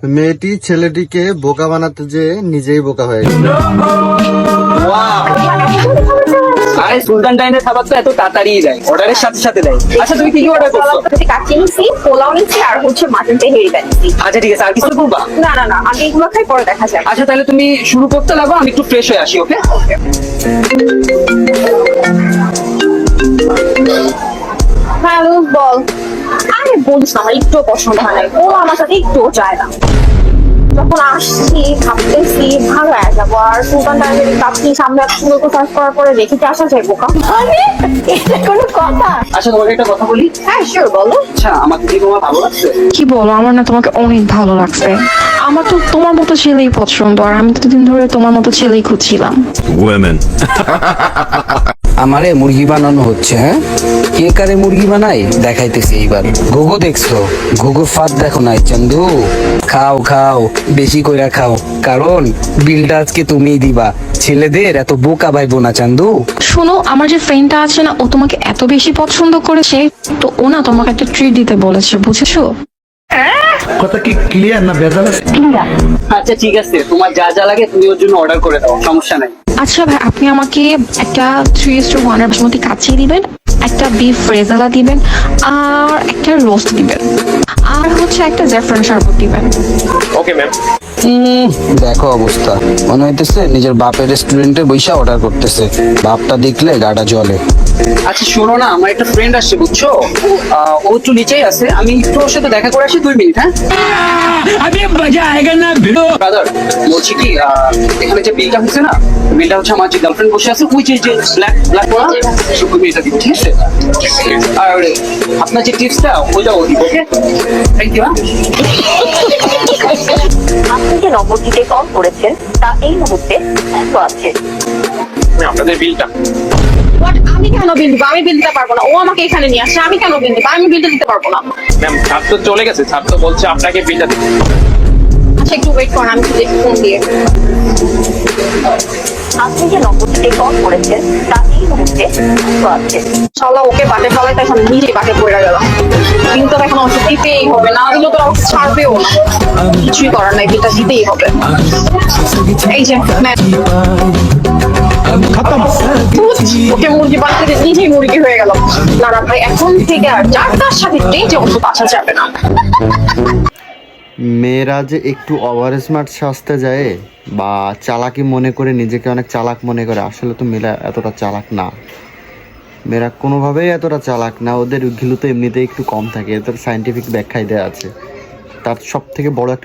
মেয়েটি ছেলেটিকে বোকা বানাতে যে নিজেই বোকা হয়ে গেল। আরে সুলতান ডাইনের খাবার তো এত তাড়াতাড়ি দেয়, অর্ডারের সাথে সাথে দেয়। আচ্ছা তুমি কি কি অর্ডার করছো? কাচ্চি নিছি, পোলাও নিছি, আর হচ্ছে মাটন তেহেরিটা নিছি। আচ্ছা ঠিক আছে, আর কিছু করবা? না না না, আগে এগুলো খাই, পরে দেখা যাবে। আচ্ছা তাহলে তুমি শুরু করতে লাগো, আমি একটু ফ্রেশ হয়ে আসি। ওকে হ্যালো বল। আরে বলিস না, আমার একটু পছন্দ হয় না, ও আমার সাথে একটুও চায় না। যখন আসছি ভাবতেছি ভালো হয়ে যাবো, আর সুলতান ডাইনের কাচ্চি সামনে সুন্দর করে সার্চ করার পরে রেখে কি আসা যায় বোকা? আরে এটা কোনো কথা? আচ্ছা তোমাকে একটা কথা বলি। হ্যাঁ শিওর, বলো। আচ্ছা আমাকে কি তোমার ভালো লাগছে? কি বলো, আমার না তোমাকে অনেক ভালো লাগছে। আমার তো তোমার মতো ছেলেই পছন্দ, আর আমি তো দিন ধরে তোমার মতো ছেলেই খুঁজছিলাম। women. আমারে মুরগি বানানো হচ্ছে। হ্যাঁ, কে কারে মুরগি বানায় দেখাইতেছি এইবার। ঘুঘু দেখছো? ঘুঘুর ফাঁদ দেখো নাই চন্দু? খাও খাও, বেশি কইরা খাও, কারণ বিলটা আজকে তুমিই দিবা। ছেলেদের এত বোকা ভাইবো না চান্দু। শোনো, আমার যে ফ্রেন্ডটা আছে না, ও তোমাকে এত বেশি পছন্দ করেছে, তো ও না তোমাকে একটা ট্রিট দিতে বলেছে, বুঝেছো? কথা কি ক্লিয়ার না ভেজাল আছে? আচ্ছা ঠিক আছে, তোমার যা যা লাগে তুমি ওর জন্য অর্ডার করে দাও, সমস্যা নাই। আচ্ছা ভাই, আপনি আমাকে একটা 3:1 বাসমতি কাচ্চি দিবেন, একটা বিফ রেজালা দিবেন, আর একটা রোস্ট দিবেন, আর হচ্ছে একটা জাফরান শরবত দিবেন। Okay ma'am. দেখো অবস্থা, মনে হইতেছে নিজের বাপের রেস্টুরেন্টে বইসা অর্ডার করতেছে। বাপটা দেখলে গাটা জ্বলে। আচ্ছা শোনো না, আমার একটা ফ্রেন্ড আসছে বুঝছো, ও একটু নিচেই আছে, আমি একটু ওর সাথে দেখা করে আসি 2 মিনিট। হ্যাঁ ব্রাদার, বলছি কি এখানে যে বিলটা হচ্ছে না, বিলটা হচ্ছে আমার যে গার্লফ্রেন্ড বসে আছে, ওই যে ব্ল্যাক ব্ল্যাক করা, তুমি এটা দিবো, ঠিক আছে? আর আপনার যে টিপসটা ওইটাও দিব। Okay thank you. আপনি যে নম্বরটিতে কল করেছেন তা এই মুহূর্তে ব্যস্ত আছে। আপনাদের বিলটা। আমি কেন বিল দিব? আমি বিল দিতে পারবো না। ও আমাকে এখানে নিয়ে আসছে, আমি কেন বিল দিব? আমি বিলটা দিতে পারবো না। ম্যাম ছাত্র তো চলে গেছে, ছাত্র বলছে আপনাকে বিলটা দিতে। আচ্ছা একটু ওয়েট করুন, আমি শুধু ফোন দিয়ে। আপনি যে নম্বরটিতে কল করেছেন তা এই মুহূর্তে ব্যস্ত আছে। শালা ওকে বাটে ফেলাই, তাই আমি নিজেই বাটে পড়ে গেলাম। কিন্তু এখন আমাকে দিতেই হবে, না দিলে তো আমাকে ছাড়বেও না। কিছুই করার নাই, বিলটা দিতেই হবে। এই যে ম্যাম, ওকে মুরগি বানাতে নিজেই মুরগি হয়ে গেল। না না ভাই, এখন থেকে আর যার তার সাথে ডেটে অন্তত আসা যাবে না। মেয়েরা যে একটু ওভার স্মার্ট সাজতে যায় বা চালাকি মনে করে নিজেকে অনেক চালাক মনে করে, আসলে তো মেয়েরা এতটা চালাক না। মেয়েরা কোনোভাবেই এতটা চালাক না, ওদের ঘিলু তো এমনিতেই একটু কম থাকে, এদের সায়েন্টিফিক ব্যাখ্যাই দেওয়া আছে। তার সব থেকে বড় একটা